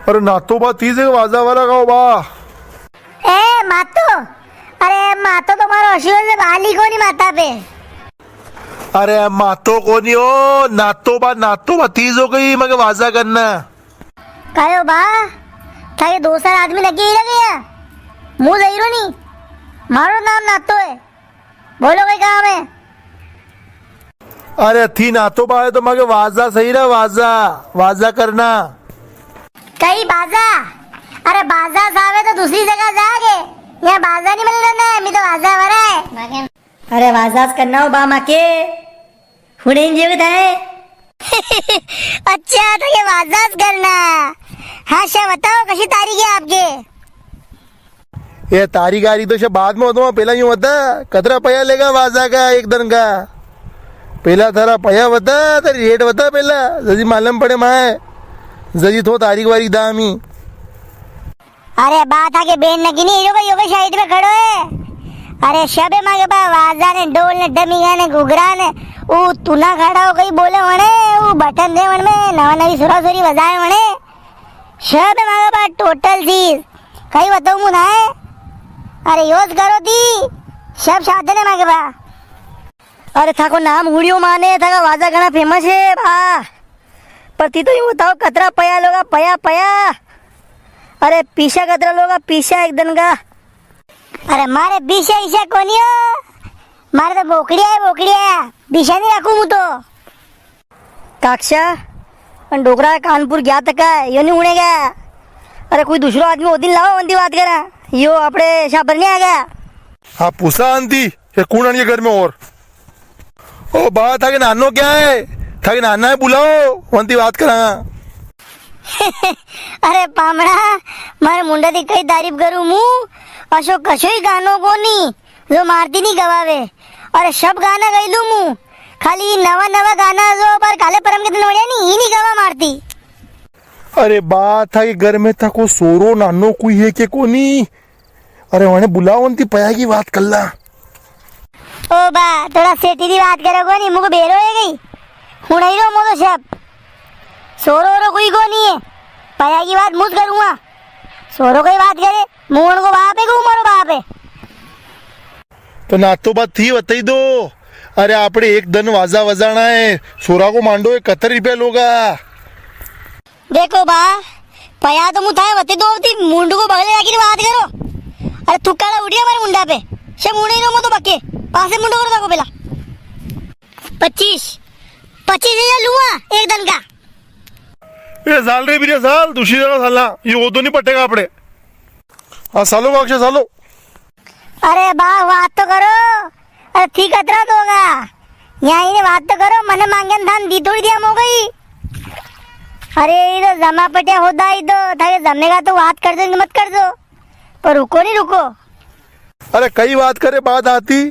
अरे नातोबा तीच एक वाजावाला गाव बा. ए मातो, अरे मातो तुम्हारा अशिवर से बाली कोनी माता पे. अरे मातो कोणी हो, नातोबा नातोबा तीच हो गई मग वाजा करना. कहो बा थारे दो साल आदमी लगे ही लगे या मुंह जहीरो नहीं. मारो नाम नातो है, बोलो कोई काम है. अरे थी नातोबा है तो मग वाजा सही ना, वाजा वाजा करना. कई बाजा, अरे बाजा सावे तो दूसरी जगह जागे. यहाँ बाजा नहीं मिल रहा है, मी तो वाजा भरा है. अरे वाजाच करना हो बा माके पुढे जेवत आहे. अच्छा तो ये वाजाच करना. हाँ शा बताओ कशी तारीख है आपके. ये तारीखारी तो शे बाद में होतो, पहला यूं होता कतरा पया लेगा वाजा का एक दिन का. पहला थारा पया होता तर रेट होता पहला जजी मालूम पड़े माय जजी थो तारीख वारी दामी. अरे बात आके बेन नकी नहीं योगा साइड में खड़ो है. अरे शबे मागे बा वाजा ने डोल ने डमी गाने घुघरा ने ऊ तूना खड़ा हो कहीं बोले वणे ऊ बटन दे वन में नवा नवी सुरा सुरी बजाए वणे. शबे मागे बा टोटल चीज कहीं बताऊं मुना है. अरे योज करो ती सब साधने ने मागे बा. अरे थाको नाम हुड़ियो माने थाका वाजा घना फेमस है बा. पर ती तो यूं बताओ कतरा पया लोगा पया पया. अरे पीछा कतरा लोगा पीछा एक दिन का. अरे मारे बीशा ईशा कोनी हो, मारे तो बोकड़िया है बोकड़िया. बीशा नहीं रखू मुँ तो. काक्षा पण डोकरा कानपुर गया तक काय यो नहीं उड़ेगा. अरे कोई दूसरो आदमी वो दिन लाओ मंदी बात करा यो अपने शापर नहीं आ गया. हाँ पूछा आंती ये कौन आनी घर में और ओ बात थाके नानो क्या है, थाके नाना है बुलाओ वंती बात करा. अरे पामड़ा मारे मुंडा दी कई तारीफ करूं मु अशोक कशोई गानो को नहीं जो मारती नहीं गवावे. अरे सब गाना गई लू मु खाली नवा नवा गाना जो पर काले परम के दिन बढ़िया नहीं ही नहीं गवा मारती. अरे बात था कि घर में था को सोरो नानो कोई है के कोनी. अरे वने बुलाओ वंती पया की बात कर ला. ओ बा थोड़ा सेठी दी बात करो को नहीं मुको बेरो है गई हूं नहीं रो मो तो सब सोरो रो कोई को नहीं है. पया की बात मुझ करूंगा, सोरो कोई बात करे मुंह को बाप है को मारो बाप है. तो नातो बात थी बताई दो. अरे आपड़े एक दिन वाजा वजाना है, सोरा को मांडो है 71 रुपया लोगा. देखो बा पया तो मुझे बते दो थी मुंड को बगले रखी बात करो. अरे थुक्काड़ा उड़िया मारे मुंडा पे से मुंडे नो मो तो बके पासे मुंडो करो ताको पेला 25,000 लूंगा एक दिन का. ये साल रे बिरे साल दूसरी जगह साला ये वो तो नहीं पटेगा आपड़े. हाँ सालो अक्षय सालो. अरे बा बात तो करो. अरे ठीक अतरा दोगा यहाँ इन्हें बात तो करो. मन मांगे धान दी थोड़ी दिया हो गई. अरे ये तो जमा पटिया होता ही तो था जमेगा तो बात कर दो मत कर दो पर रुको नहीं रुको. अरे कई बात करे बात आती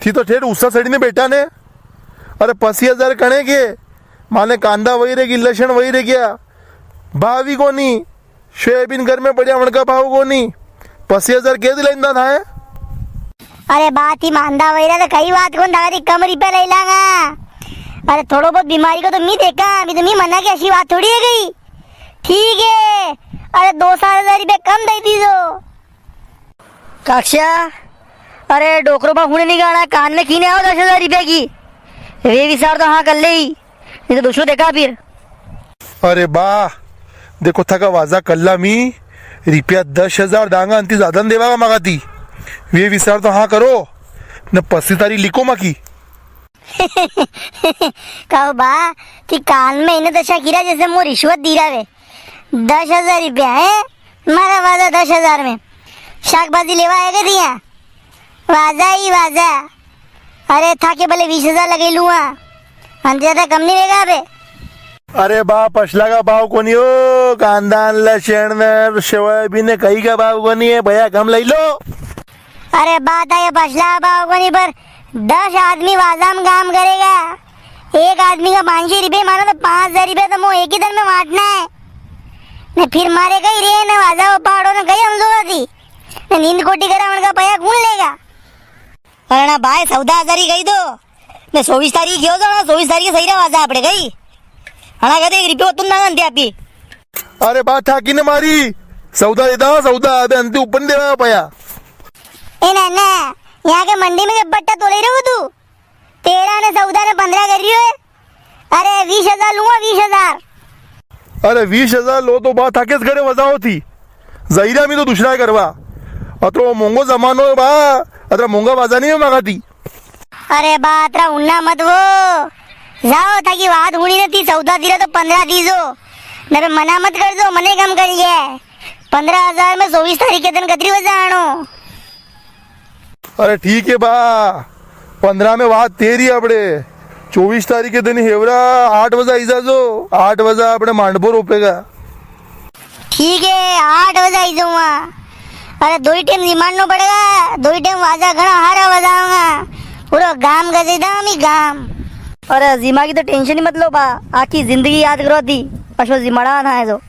थी तो ठेर उससा सड़ी ने बेटा ने. अरे 25,000 कणे के माने कांदा वही रहेगी लहसुन वही रह गया भावी को नहीं सोयाबीन घर में बढ़िया वणका भाव को नहीं 25,000 के दिलाइंदा था है. अरे बात ही मांदा वही रहा तो कई बात कौन दादी कम रुपया ले लागा. अरे थोड़ो बहुत बीमारी को तो मी देखा अभी तो मी मना की ऐसी बात थोड़ी है गई. ठीक है अरे 2-4,000 रुपये कम दे दी दो. काक्षा अरे डोकरो बा हुने नहीं गाना कान में कीने आओ 10,000 रुपये की वे विचार तो हाँ कर ले ही नहीं तो दूसरों देखा फिर. अरे बा देखो थका वाजा कल्ला मी रुपया 10,000 दांगा अंती ज्यादा देवागा मागाती वे विचार तो हाँ करो न 25 तारीख लिखो माकी. कहो बा कि कान में इन्हें दशा गिरा जैसे मो रिश्वत दी रहा है. 10,000 रुपया है मारा वाजा 10,000 में शाकभाजी लेवा आएगा दिया वाजा ही वाजा. अरे था के भले 20,000 लगे लूँगा हम ज्यादा कम नहीं लेगा बे. अरे बा पछला का भाव कोनी हो कांदा लहसुन सोयाबीन कई का भाव कोनी है भैया कम ले लो. अरे बात है पछला भाव को नहीं पर 10 आदमी वाजाम काम करेगा. एक आदमी का 500 रुपये मानो तो 5,000 रुपये तो मो एक ही दिन में बांटना है. न फिर मारे कहीं रे न वाजा पहाड़ों ने कहीं हम लोग थी न नींद कोटी करा उनका पैसा कौन लेगा. अरे ना भाई 14,000 गई तो न 24 तारीख गयो तो ना 24 तारीख सही रहा वाजा आपड़े गई हणा कहते 1 रुपये तुम ना आपी. अरे बात ठाकीने मारी सौदा देता हूँ सौदा अबे अंति ऊपर नहीं देवा पाया ए नाना यहाँ के मंडी में बट्टा तोले रहे हो तू 13 ने 14 ने 15 कर रही हो अरे 20,000 लूंगा 20,000 अरे 20,000 लो तो बात थाकेच घरे वजा होती जाहिरा मी तो दुसरा करवा अत्र मोंगो जमानो है बा अत्र मोंगा बाजा नहीं है मागाती अरे बात रा उन्ना मत वो जाओ ताकि बात हुई नहीं थी 14 दिला तो 15 दीजो मेरे मना मत कर दो मने कम करिए 15,000 में 24 तारीख के दिन कतरी वजा आनो अरे ठीक है बा 15 में बात तेरी अपने 24 तारीख के दिन हेवरा 8 बजा ईजा जो 8 बजा अपने मांडपो रोपेगा ठीक है 8 बजे आई जाऊंगा अरे 2 टाइम रिमांड नो पड़ेगा 2 टाइम वाजा घना हारा बजाऊंगा पूरा गाम गजेदा मी गाम अरे जिमा की तो टेंशन ही मत लो बा आखी जिंदगी याद करो थी पशु जिमड़ा ना है जो